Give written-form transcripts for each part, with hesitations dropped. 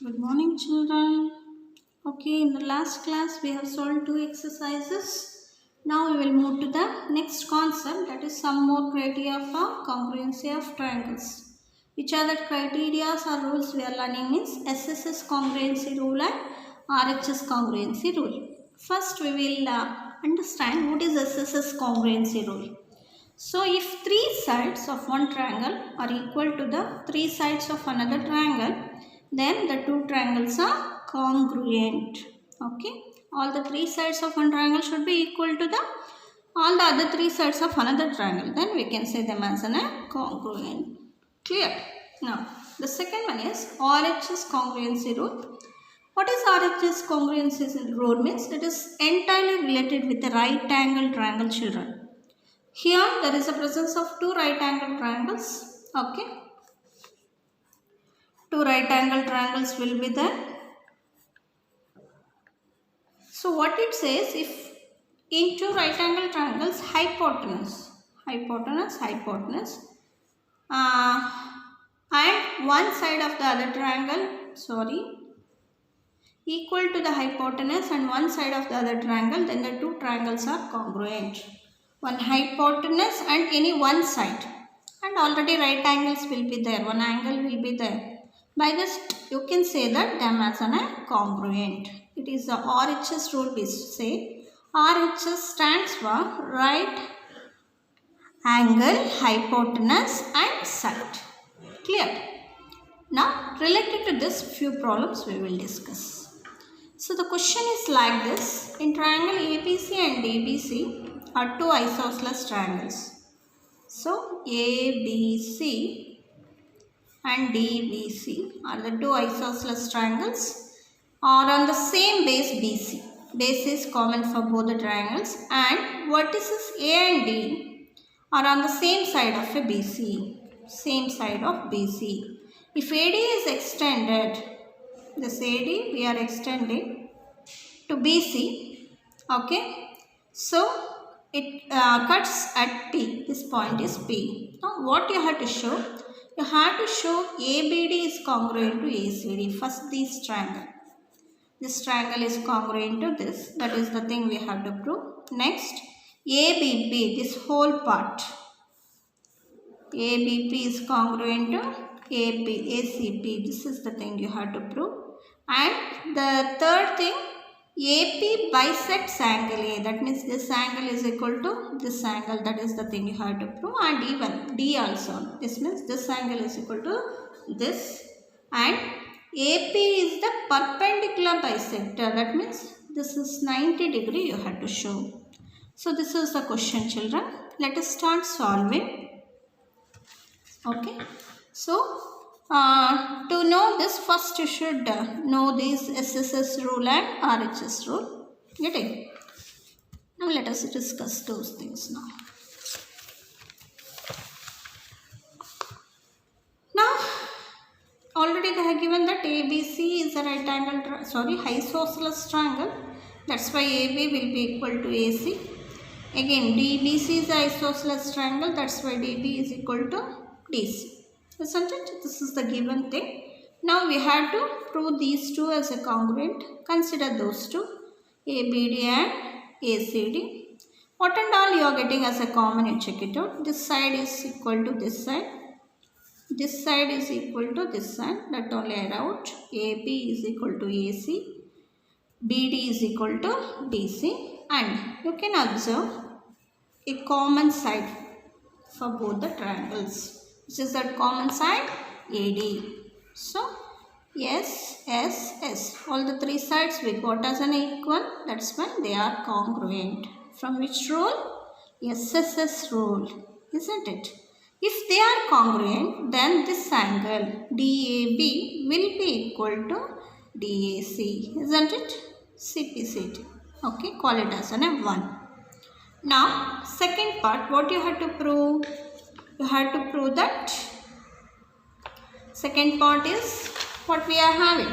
Good morning, children. Okay, in the last class we have solved two exercises. Now we will move to the next concept, that is some more criteria for congruency of triangles. Which are the criteria or rules we are learning means SSS congruency rule and RHS congruency rule. First we will understand what is SSS congruency rule. So if three sides of one triangle are equal to the three sides of another triangle, then the two triangles are congruent. Okay, all the three sides of one triangle should be equal to the all the other three sides of another triangle. Then we can say them as a congruent. Clear? Now the second one is RHS congruency rule. What is RHS congruency rule means? It is entirely related with the right angle triangle, children. Here there is a presence of two right angle triangles. Okay, two right angle triangles will be there. So what it says, if in two right angle triangles hypotenuse and one side of the other triangle equal to the hypotenuse and one side of the other triangle, then the two triangles are congruent. One hypotenuse and any one side, and already right angles will be there, one angle will be there. By this you can say that them as a congruent. It is the RHS rule we say. RHS stands for right angle, hypotenuse and side. Clear? Now related to this, few problems we will discuss. So the question is like this. In triangle ABC and DBC are two isosceles triangles. So ABC and DBC are the two isosceles triangles are on the same base BC. Base is common for both the triangles, and vertices A and D are on the same side of a BC. Same side of BC. If AD is extended, this AD we are extending to BC. Okay. So it cuts at P. This point is P. Now what you have to show? You have to show ABD is congruent to ACD. First this triangle. This triangle is congruent to this. That is the thing we have to prove. Next, ABP, this whole part. ABP is congruent to ACP. This is the thing you have to prove. And the third thing, AP bisects angle A. That means this angle is equal to this angle. That is the thing you have to prove. And even D also. This means this angle is equal to this. And AP is the perpendicular bisector. That means this is 90 degree you have to show. So this is the question, children. Let us start solving. Okay. So to know this, first you should know these SSS rule and RHS rule. Getting? Now let us discuss those things now. Now already they have given that ABC is a right angle, isosceles triangle. That's why AB will be equal to AC. Again DBC is a isosceles triangle. That's why DB is equal to DC. Isn't it? This is the given thing. Now we have to prove these two as a congruent. Consider those two, ABD and ACD. What and all you are getting as a common, you check it out. This side is equal to this side. This side is equal to this side. That only add out. AB is equal to AC. BD is equal to DC. And you can observe a common side for both the triangles. Which is that common side? AD. So, S. All the three sides we got as an equal. That's when they are congruent. From which rule? SSS rule. Isn't it? If they are congruent, then this angle DAB will be equal to DAC. Isn't it? CPCT. Okay, call it as an 1. Now, second part, what you have to prove? You have to prove that second part is what we are having.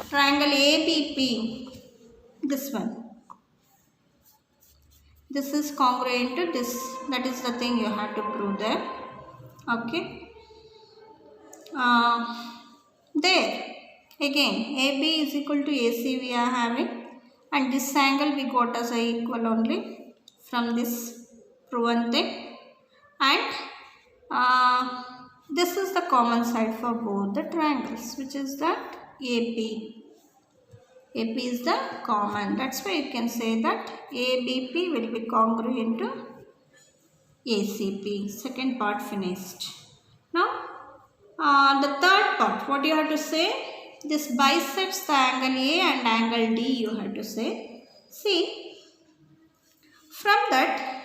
Triangle ABP, this one. This is congruent to this. That is the thing you have to prove there. Okay. There again AB is equal to AC we are having, and this angle we got as a equal only from this proven thing, and uh, this is the common side for both the triangles, which is that AP. AP is the common. That's why you can say that ABP will be congruent to ACP. Second part finished. Now, the third part, what you have to say? This bisects the angle A and angle D, you have to say. See, from that,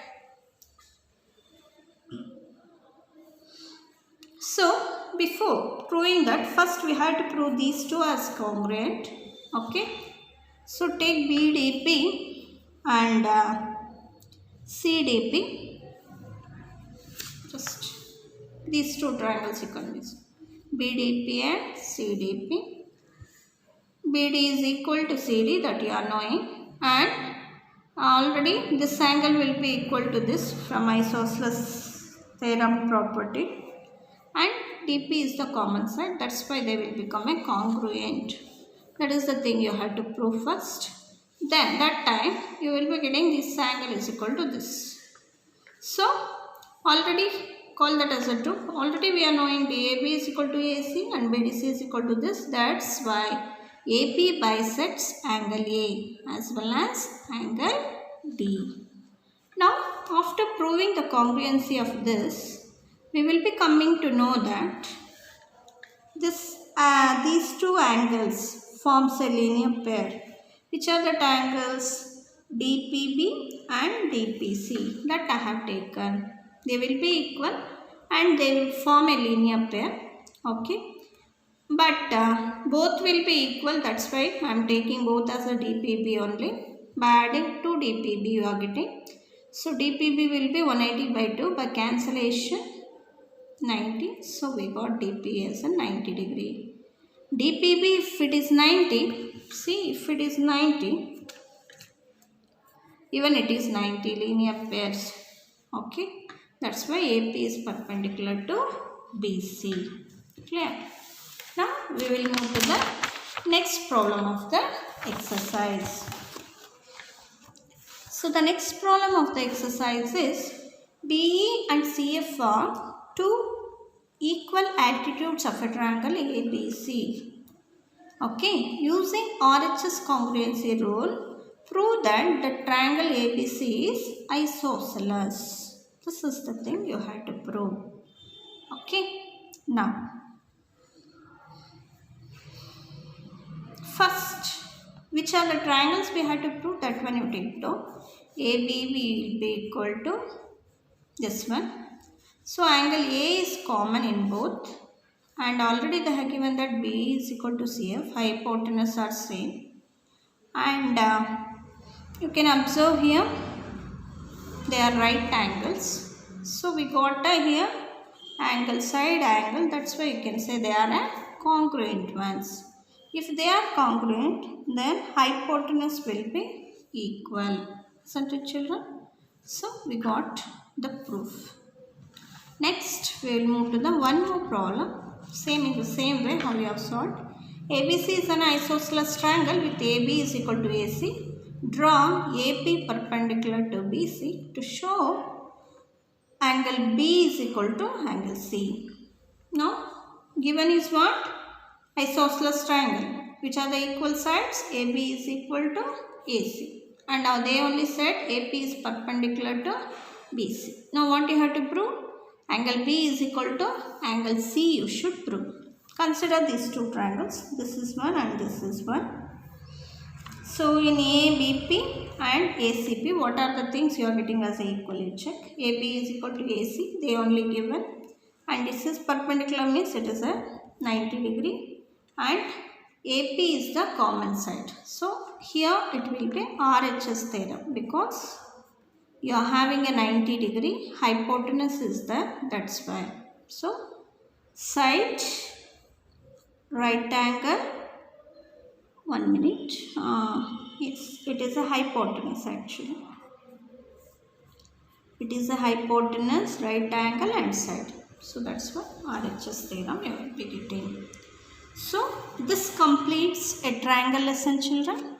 so before proving that, first we have to prove these two as congruent. Okay. So take BDP and CDP. Just these two triangles you can use. BDP and CDP. BD is equal to CD, that you are knowing, and already this angle will be equal to this from isosceles theorem property, and DP is the common side, that's why they will become a congruent. That is the thing you have to prove first. Then that time you will be getting this angle is equal to this. So already call that as a true. Already we are knowing BAB is equal to AC and BDC is equal to this. That's why AP bisects angle A as well as angle D. Now after proving the congruency of this, we will be coming to know that these two angles forms a linear pair. Which are the angles? DPB and DPC that I have taken. They will be equal and they will form a linear pair. Okay. But both will be equal. That's why I am taking both as a DPB only. By adding 2 DPB you are getting. So DPB will be 180 by 2 by cancellation 90. So we got DP as a 90 degree. DPB if it is 90, see if it is 90, even it is 90 linear pairs. Okay, that's why AP is perpendicular to BC. Clear? Now we will move to the next problem of the exercise. So the next problem of the exercise is BE and CF are two equal altitudes of a triangle ABC. Okay, using RHS congruency rule, prove that the triangle ABC is isosceles. This is the thing you have to prove. Okay, now first, which are the triangles we have to prove? That one you take to. AB will be equal to this one. So angle A is common in both, and already they have given that B is equal to CF, hypotenuse are same, and you can observe here they are right angles. So we got here angle side angle, that's why you can say they are a congruent ones. If they are congruent, then hypotenuse will be equal, isn't it children? So we got the proof. Next, we will move to the one more problem. Same in the same way how we have solved. ABC is an isosceles triangle with AB is equal to AC. Draw AP perpendicular to BC to show angle B is equal to angle C. Now, given is what? Isosceles triangle. Which are the equal sides? AB is equal to AC. And now they only said AP is perpendicular to BC. Now, what you have to prove? Angle B is equal to angle C you should prove. Consider these two triangles. This is one and this is one. So in ABP and ACP, what are the things you are getting as a equal? Check. AB is equal to AC. They only given. And this is perpendicular means it is a 90 degree. And AP is the common side. So here it will be RHS theorem because you are having a 90 degree, hypotenuse is there, that's why. So, side, right angle, 1 minute, yes, it is a hypotenuse actually. It is a hypotenuse, right angle and side. So, that's what RHS theorem you will be getting. So this completes a triangle lesson, children.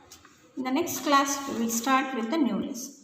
In the next class we will start with the new lesson.